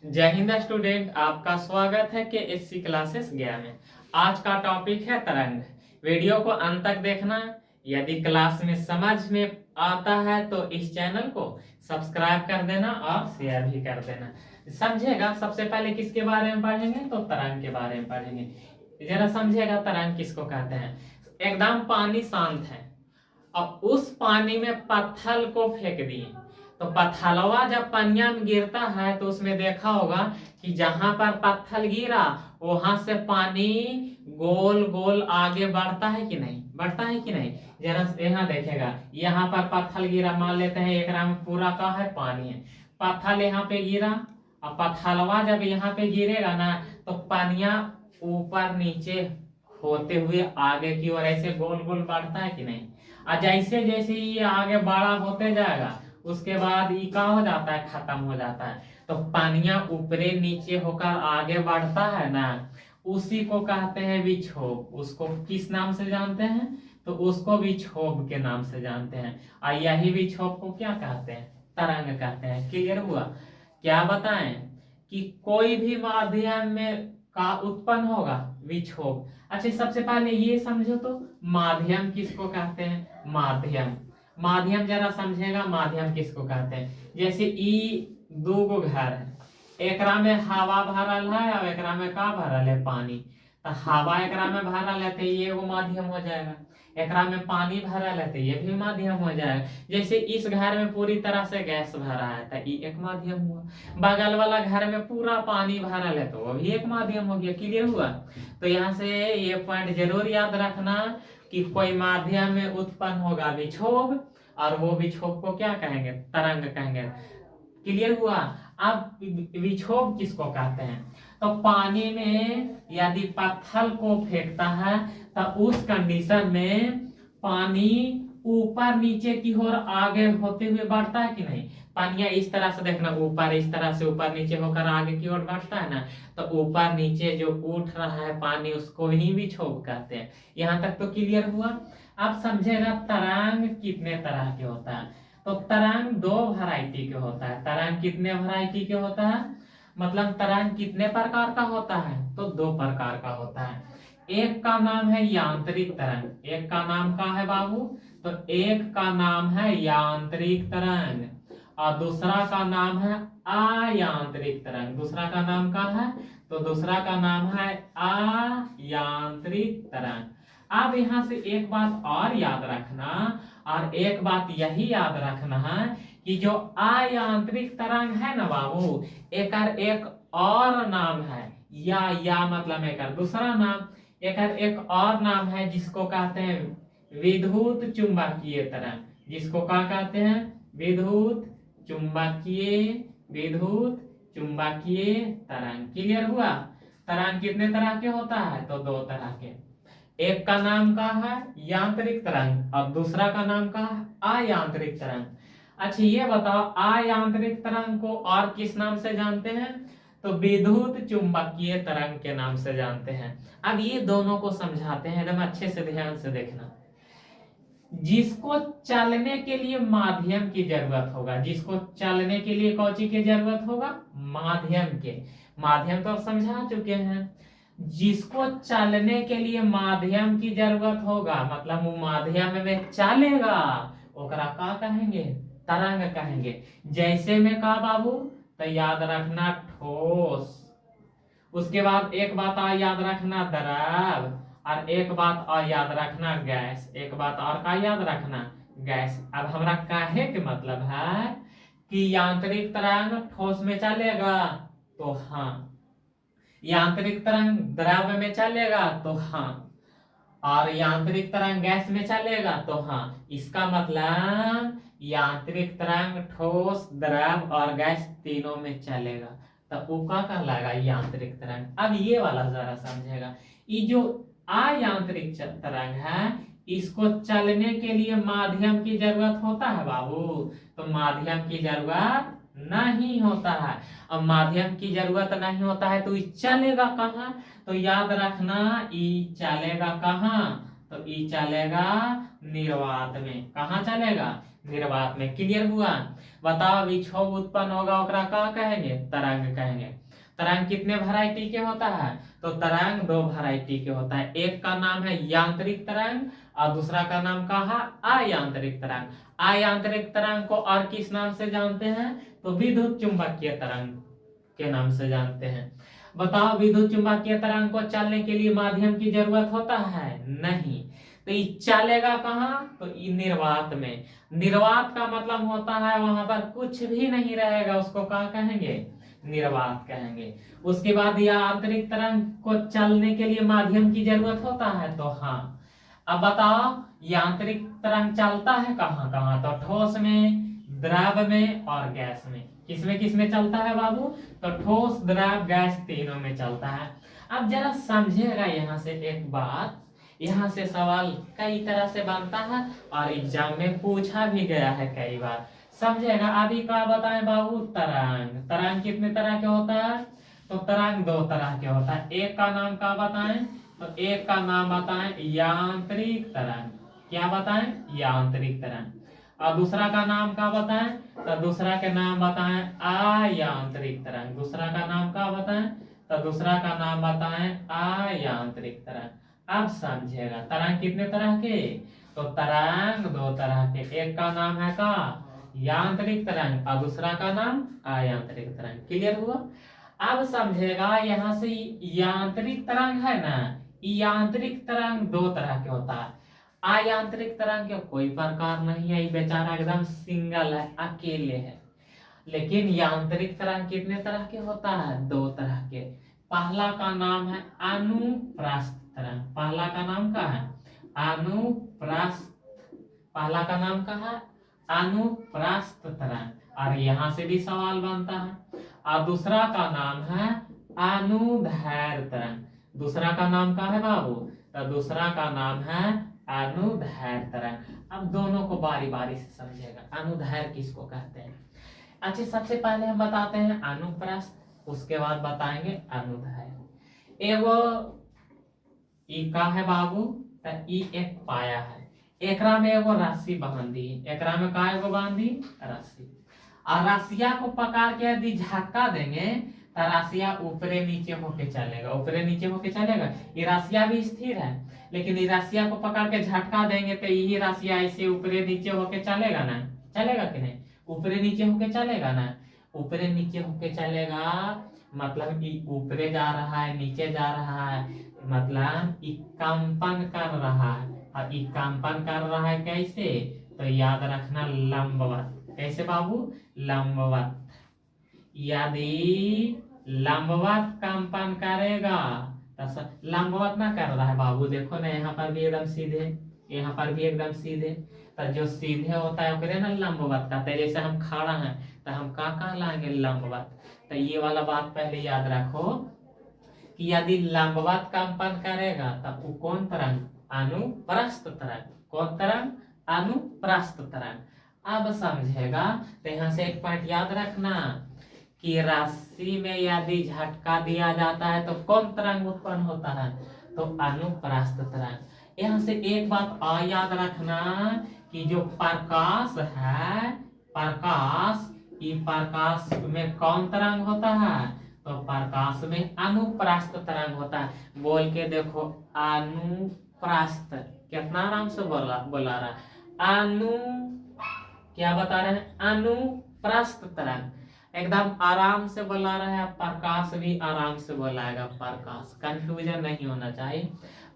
जय हिंद स्टूडेंट, आपका स्वागत है के एससी क्लासेस गया में। आज का टॉपिक है तरंग। वीडियो को अंत तक देखना। यदि क्लास में समझ में आता है तो इस चैनल को सब्सक्राइब कर देना और शेयर भी कर देना। समझेगा। सबसे पहले किसके बारे में पढ़ेंगे तो तरंग के बारे में पढ़ेंगे। जरा समझेगा तरंग किसको कहते हैं। एकदम पानी शांत है, अब उस पानी में पत्थर को फेंक दिए तो पत्थलवा जब पनिया में गिरता है तो उसमें देखा होगा कि जहां पर पत्थर गिरा वहां से पानी गोल गोल आगे बढ़ता है कि नहीं, बढ़ता है कि नहीं। जरा यहाँ देखेगा, यहाँ पर पत्थर गिरा, मान लेते हैं एक में पूरा का है पानी है, पत्थर यहाँ पे गिरा और पत्थलवा जब यहाँ पे गिरेगा ना तो पानिया ऊपर नीचे होते हुए आगे की ओर ऐसे गोल गोल बढ़ता है कि नहीं। और जैसे जैसे ये आगे बड़ा होते जाएगा उसके बाद ये क्या हो जाता है, खत्म हो जाता है। तो पानिया ऊपरे नीचे होकर आगे बढ़ता है ना, उसी को कहते हैं विक्षोभ। उसको किस नाम से जानते हैं तो उसको विक्षोभ के नाम से जानते हैं। और यही विक्षोभ को क्या कहते हैं, तरंग कहते हैं। क्लियर हुआ। क्या बताएं कि कोई भी माध्यम में का उत्पन्न होगा विक्षोभ। अच्छा, सबसे पहले ये समझो तो माध्यम किसको कहते हैं। माध्यम माध्यम जरा समझेगा, माध्यम किसको कहते हैं। जैसे ई दो गो घर है, एकरा में हवा भरल है और एकरा में का भरल है, पानी। तो हवा एकरा में भरल है तो ये वो माध्यम हो जाएगा, एकरा में पानी भरल है तो ये भी माध्यम हो जाएगा। जैसे इस घर में पूरी तरह से गैस भरा है तो ये एक माध्यम हुआ। बगल वाला घर में पूरा पानी भरल है तो वो भी एक माध्यम हो गया। क्लियर हुआ। तो यहाँ से ये पॉइंट जरूर याद रखना कि कोई माध्यम में उत्पन्न होगा विक्षोभ और वो विक्षोभ को क्या कहेंगे, तरंग कहेंगे। क्लियर हुआ। अब विक्षोभ किसको कहते हैं तो पानी में यदि पत्थर को फेंकता है तो उस कंडीशन में पानी ऊपर नीचे की ओर आगे होते हुए बढ़ता है कि नहीं। पानी इस तरह से देखना, ऊपर इस तरह से ऊपर नीचे होकर आगे की ओर बढ़ता है ना, तो ऊपर नीचे जो उठ रहा है पानी उसको ही विक्षोभ कहते हैं। यहाँ तक तो क्लियर हुआ। अब समझेगा तरंग कितने तरह के होता है। तो तरंग दो वैरायटी के होता है। तरंग कितने वैरायटी के होता है, मतलब तरंग कितने प्रकार का होता है तो दो प्रकार का होता है। एक का नाम है यांत्रिक तरंग, एक का नाम का है बाबू तो एक का नाम है यांत्रिक तरंग और दूसरा का नाम है अयांत्रिक तरंग। दूसरा का नाम का है तो दूसरा का नाम है अयांत्रिक तरंग। अब यहाँ से एक बात और याद रखना, और एक बात यही याद रखना है कि जो अयांत्रिक तरंग है ना बाबू, एक और नाम है, या मतलब एक दूसरा नाम, एक और नाम है जिसको कहते हैं विद्युत चुंबकीय तरंग। जिसको क्या कहते हैं, विद्युत चुंबकीय तरंग। क्लियर हुआ। तरंग कितने तरह के होता है तो दो तरह के। एक का नाम का है यांत्रिक तरंग और दूसरा का नाम का है अयांत्रिक तरंग। अच्छा ये बताओ, अयांत्रिक तरंग को और किस नाम से जानते हैं तो विद्युत चुंबकीय तरंग के नाम से जानते हैं। अब ये दोनों को समझाते हैं, एकदम अच्छे से ध्यान से देखना। जिसको चलने के लिए माध्यम की जरूरत होगा, जिसको चलने के लिए कौची की जरूरत होगा, माध्यम के। माध्यम तो अब समझा चुके हैं। जिसको चलने के लिए माध्यम की जरूरत होगा, मतलब वो माध्यम में चलेगा, ओकरा का कहेंगे, तरंग कहेंगे। जैसे में का बाबू तो याद रखना ठोस, उसके बाद एक बात और याद रखना द्रव, और एक बात और याद रखना गैस। एक बात और का याद रखना, गैस। अब हमारा काहे के मतलब है कि यांत्रिक तरंग ठोस में चलेगा तो हाँ, यांत्रिक तरंग द्रव में चलेगा तो हाँ, और यांत्रिक तरंग गैस में चलेगा तो हाँ। इसका मतलब यांत्रिक तरंग ठोस, द्रव और गैस तीनों में चलेगा तो वो क्या कहलाएगा, यांत्रिक तरंग। अब ये वाला जरा समझेगा, ये जो अयांत्रिक तरंग है इसको चलने के लिए माध्यम की जरूरत होता है बाबू तो माध्यम की जरूरत नहीं होता है। अब माध्यम की जरूरत नहीं होता है तो ये चलेगा कहाँ तो याद रखना, ई चलेगा कहाँ तो ई चलेगा निर्वात में। कहाँ चलेगा निर्वात में। क्लियर हुआ? बताओ विक्षोभ उत्पन्न होगा ओकरा का कहेंगे? तरंग कहेंगे। तरंग कितने वैरायटी के होता है? तो तरंग दो वैरायटी के होता है। एक का नाम है यांत्रिक तरंग और दूसरा का नाम का है अयांत्रिक तरंग। अयांत्रिक तरंग को और किस नाम से जानते हैं? तो विद्युत चुंबकीय तरंग के नाम से जानते हैं। बताओ विद्युत चुंबकीय तरंग को चलने के लिए माध्यम की जरूरत होता है? नहीं। तो ये चलेगा कहाँ? तो ये निर्वात में। निर्वात का मतलब होता है वहां पर कुछ भी नहीं रहेगा, उसको क्या कहेंगे? निर्वात कहेंगे। उसके बाद यह आंतरिक तरंग को चलने के लिए माध्यम की जरूरत होता है? तो हाँ। अब बताओ यांत्रिक तरंग चलता है कहाँ कहाँ? तो ठोस में, द्रव में और गैस में। किसमें चलता है बाबू? तो ठोस, द्रव, गैस तीनों में चलता है। अब जरा समझेगा यहाँ से एक बात, यहाँ से सवाल कई तरह से बनता है और एग्जाम में पूछा भी गया है कई बार। समझेगा? अभी क्या बताएं बाबू? तरंग। तरंग कितने तरह के होता है? तो तरंग दो तरह के होता है। एक का नाम क्या बताएं? तो एक का नाम बताएं यांत्रिक तरंग। क्या बताएं? यांत्रिक तरंग। और दूसरा का नाम क्या बताएं? तो दूसरा के नाम बताएं अयांत्रिक तरंग। दूसरा का नाम क्या बताएं? तो दूसरा का नाम बताएं अयांत्रिक तरंग। अब समझेगा तरंग कितने तरह के? तो तरंग दो तरह के। एक का नाम है का यांत्रिक तरंग और दूसरा का नाम अयांत्रिक तरंग। क्लियर हुआ? अब समझेगा यहाँ से यांत्रिक तरंग है ना, यांत्रिक तरंग दो तरह के होता है। अयांत्रिक तरंग के कोई प्रकार नहीं है, ये बेचारा एकदम सिंगल है, अकेले है। लेकिन यांत्रिक तरंग कितने तरह के होता है? दो तरह के। पहला का नाम है अनुप्रस्थ तरंग। पहला का नाम का है अनुप्रस्थ। पहला का नाम का है अनुप्रस्थ तरंग। और यहाँ से भी सवाल बनता है। और दूसरा का नाम है अनुदैर्ध्य तरंग। दूसरा का नाम का है बाबू? तो दूसरा का नाम है अनुदैर्ध्य तरंग। अब दोनों को बारी बारी से समझेगा। अनुदैर्ध्य किसको कहते हैं? अच्छा, सबसे पहले हम बताते हैं अनुप्रस्थ, उसके बाद बताएंगे अनुदैर्ध्य। एगो ई का है बाबू? तो ई एक पाया है, एकरा में एगो रस्सी बांधी। एकरा में का एगो बांधी? रस्सी। और रस्सिया को पकड़ के यदि झटका देंगे तो रस्सिया ऊपरे नीचे होके चलेगा। ऊपरे नीचे होके चलेगा। ये रस्सिया भी स्थिर है, लेकिन ये रस्सिया को पकड़ के झटका देंगे तो यही रस्सिया ऐसे ऊपरे नीचे होके चलेगा ना? चलेगा कि नहीं? ऊपरे नीचे होके चलेगा ना? ऊपरे नीचे होके चलेगा, मतलब ऊपरे जा रहा है, नीचे जा रहा है, मतलब कंपन कर रहा है। और ये कंपन कर रहा है कैसे? तो याद रखना लंबवत। कैसे बाबू? लंबवत। यदि लंबवत कंपन करेगा तो लंबवत ना कर रहा है बाबू, देखो ना यहाँ पर भी एकदम सीधे, यहाँ पर भी एकदम सीधे। तो जो सीधे होता है ओकरे ना लंबवत कहते हैं। जैसे हम खड़ा हैं तो हम का कहलाएंगे? लंबवत। तो ये वाला बात पहले याद रखो कि यदि लंबवत कंपन करेगा तब वो कौन तरंग? अनुप्रस्थ तरंग। कौन तरंग? अनुप्रस्थ तरंग। अब समझेगा तो यहाँ से एक पॉइंट याद रखना कि रस्सी में यदि झटका दिया जाता है तो कौन तरंग उत्पन्न होता है? तो अनुप्रस्थ तरंग। यहाँ से एक बात और याद रखना कि जो प्रकाश है, प्रकाश, ये प्रकाश में कौन तरंग होता है? तो प्रकाश में अनुप्रस्थ तरंग होता है। बोल के देखो, अनुप्रस्थ। कितना आराम से बोला रहा है। क्या बता रहे हैं? अनुप्रस्थ तरंग। एकदम आराम से बोला रहा है। प्रकाश भी आराम से बोलाएगा। प्रकाश, कंफ्यूजन नहीं होना चाहिए।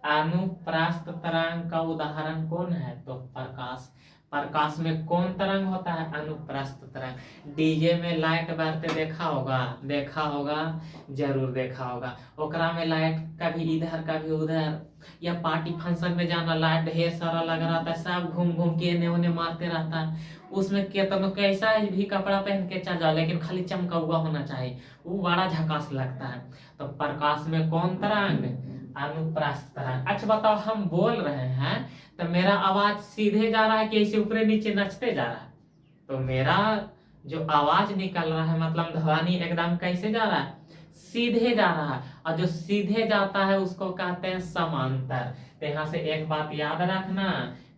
अनुप्रस्थ तरंग का उदाहरण कौन है? तो प्रकाश। प्रकाश में कौन तरंग होता है? अनुप्रस्थ तरंग। डीजे में लाइट बरते देखा होगा, जरूर देखा होगा। ओकरा में लाइट कभी इधर कभी उधर, या पार्टी फंक्शन में जाना, लाइट ढेर सारा लगा रहता है, सब घूम घूम के एने ओने मारते रहता है। उसमें केतनो कैसा भी कपड़ा पहन के चल जाओ, लेकिन खाली चमका हुआ होना चाहिए, वो बड़ा झकास लगता है। तो प्रकाश में कौन तरंग? अनुप्रस्थ तरंग। अच्छा बताओ, हम बोल रहे हैं तो मेरा आवाज सीधे जा रहा है कि ऐसे ऊपरे नीचे नचते जा रहा है? तो मेरा जो आवाज निकल रहा है, मतलब ध्वनि एकदम कैसे जा रहा है? सीधे जा रहा है। और जो सीधे जाता है उसको कहते हैं समांतर। तो यहाँ से एक बात याद रखना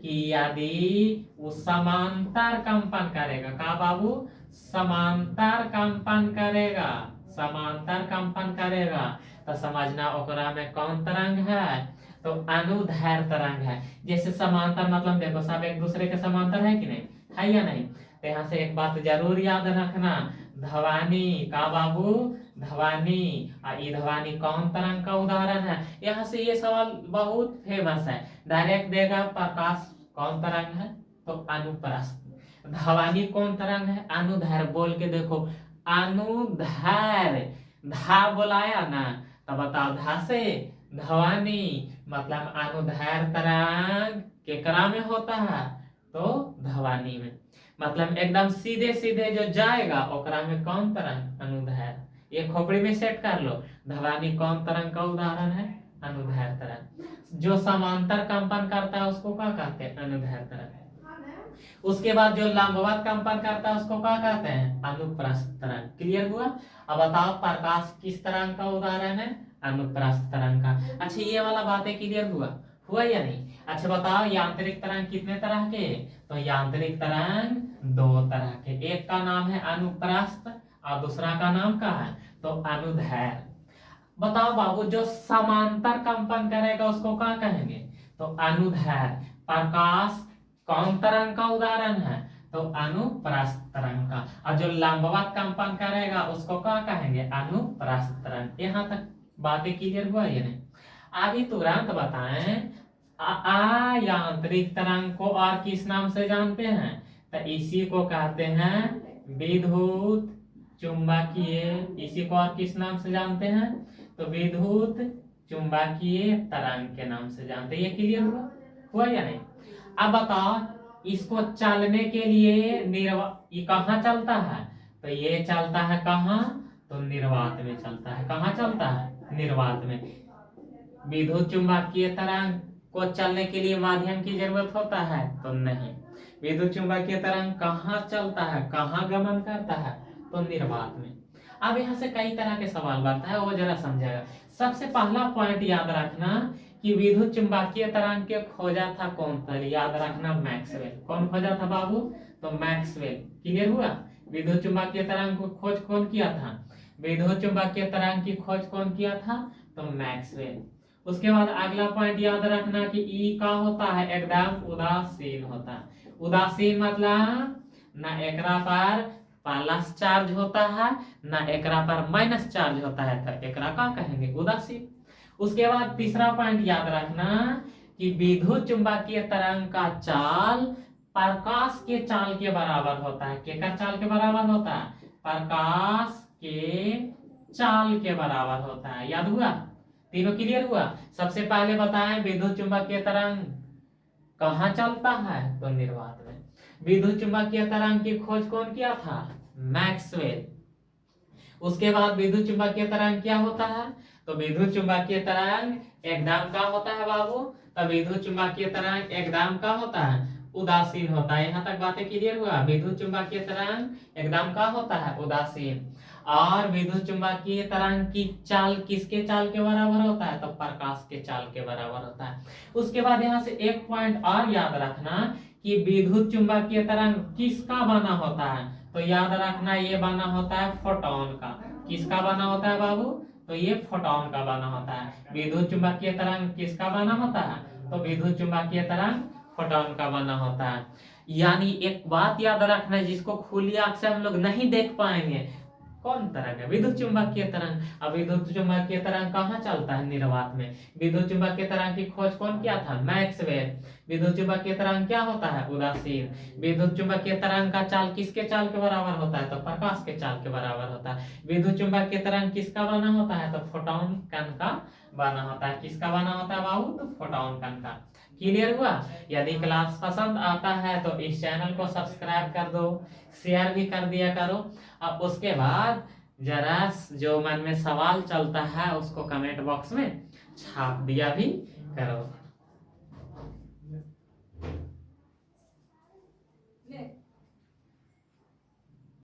कि यदि वो समांतर कंपन करेगा, का बाबू, समांतर कंपन करेगा, समांतर कंपन करेगा, तो समझना ओकरा में कौन तरंग है, तो अनुदैर्घ्य तरंग है। जैसे समांतर मतलब देखो सब एक दूसरे के समांतर है कि नहीं, है या नहीं। तो यहाँ से एक बात जरूर याद रखना, ध्वनि, का बाबू, ध्वनि, ये ध्वनि कौन तरंग का उदाहरण है। यहाँ से ये सवाल बहुत फेमस है, डायरेक्ट देगा प्रकाश कौन तरंग है, तो अनुप्रस्थ। ध्वनि कौन तरंग है, अनुदैर्घ्य। बोल के देखो, अनुदैर्घ्य, धा बोलाया ना, तो बताओ धा से ध्वनि मतलब अनुदैर्घ्य तरंग केकरा में होता है, तो ध्वनि में। मतलब एकदम सीधे सीधे जो जाएगा ओकरा में कौन तरंग, अनुदैर्घ्य। ये खोपड़ी में सेट कर लो, ध्वनि कौन तरंग का उदाहरण है, अनुदैर्घ्य तरंग। जो समांतर कंपन करता है उसको क्या कहते हैं, अनुदैर्घ्य तरंग। उसके बाद जो लंबवत कंपन करता है उसको क्या कहते हैं, अनुप्रस्थ तरंग। क्लियर हुआ। अब बताओ प्रकाश किस तरंग का उदाहरण है, अनुप्रस्थ तरंग का। अच्छा ये वाला बातें क्लियर हुआ या नहीं। अच्छा बताओ यांत्रिक तरंग कितने तरह के, तो यांत्रिक तरंग दो तरह के, एक का नाम है अनुप्रस्थ और दूसरा का नाम क्या है, तो अनुदैर्घ्य। बताओ बाबू जो समांतर कंपन करेगा उसको क्या कहेंगे, तो अनुदैर्घ्य। प्रकाश कौन तरंग का उदाहरण है, तो अनुप्रस्थ तरंग का। और जो लंबवत कंपन करेगा उसको क्या कहेंगे, अनुप्रस्थ तरंग। यहाँ तक बातें क्लियर हुआ या नहीं। अभी तुरंत बताएं, यांत्रिक तरंग को और किस नाम से जानते हैं, तो इसी को कहते हैं विद्युत चुंबकीय। इसी को और किस नाम से जानते हैं, तो विद्युत चुंबकीय तरंग के नाम से जानते हैं। ये क्लियर हुआ या नहीं। अब बताओ इसको चलने के लिए ये कहाँ चलता है, तो ये चलता है कहाँ, तो निर्वात में चलता है। कहाँ चलता है, निर्वात में। विद्युत चुंबकीय तरंग को चलने के लिए माध्यम की जरूरत होता है, तो नहीं। विद्युत चुंबकीय तरंग कहाँ चलता है, कहाँ गमन करता है, तो निर्वात में। अब यहाँ से कई तरह के सवाल बनता है, वो जरा समझेगा। सबसे पहला पॉइंट याद रखना कि विद्युत चुंबकीय तरंग के खोजा था कौन था, याद रखना मैक्सवेल। कौन खोजा था बाबू, तो मैक्सवेल। क्लियर हुआ। विद्युत चुंबकीय तरंग को खोज कौन किया था, विद्युत चुंबकीय तरंग की खोज कौन किया था, तो मैक्सवेल। उसके बाद अगला पॉइंट याद रखना कि ई का होता है, एकदम उदासीन होता है। उदासीन मतलब ना एकरा पर प्लस चार्ज होता है ना एकरा पर माइनस चार्ज होता है, तो एकरा का कहेंगे, उदासीन। उसके बाद तीसरा पॉइंट याद रखना कि विद्युत चुंबकीय तरंग का चाल प्रकाश के चाल के बराबर होता है। केकर चाल के बराबर होता है, प्रकाश के चाल के बराबर होता है। याद हुआ, तीनों क्लियर हुआ। सबसे पहले बताएं विद्युत चुंबकीय तरंग कहाँ चलता है, तो निर्वात में। विद्युत चुंबकीय तरंग की खोज कौन किया था, मैक्सवेल। उसके बाद विद्युत चुंबकीय तरंग क्या होता है, तो विद्युत चुंबकीय तरंग एकदम का होता है बाबू, तो विद्युत चुंबकीय तरंग एकदम का होता है, उदासीन होता है। यहाँ तक बातें क्लियर हुआ। विद्युत चुंबकीय तरंग एकदम का होता है, उदासीन। और विद्युत चुंबकीय तरंग की चाल किसके चाल के बराबर होता है, तो प्रकाश के चाल के बराबर होता है। उसके बाद यहाँ से एक पॉइंट और याद रखना कि विद्युत चुंबकीय तरंग किसका बना होता है, तो याद रखना ये बना होता है फोटोन का। किसका बना होता है बाबू, तो ये फोटोन का बना होता है। विद्युत चुंबकीय तरंग किसका बना होता है, तो विद्युत चुंबकीय तरंग फोटोन का बना होता है। यानी एक बात याद रखना जिसको खुली आंख से हम लोग नहीं देख पाएंगे, कौन तरंग है, विद्युत चुंबकीय तरंग। अब विद्युत चुंबकीय तरंग कहाँ चलता है, निर्वात में। विद्युत चुंबकीय तरंग की खोज कौन किया था, मैक्सवेल। विद्युत चुंबकीय तरंग क्या होता है, उदासीन। विद्युत चुंबकीय तरंग का चाल किसके चाल के बराबर होता है, तो प्रकाश के चाल के बराबर होता है। विद्युत चुंबकीय तरंग किसका बना होता है, तो फोटोन कण का बना होता है। किसका बना होता है बाबू, तो फोटोन कण का। क्लियर हुआ। यदि क्लास पसंद आता है तो इस चैनल को सब्सक्राइब कर दो, शेयर भी कर दिया करो। अब उसके बाद जरा जो मन में सवाल चलता है उसको कमेंट बॉक्स में छाप दिया भी करो।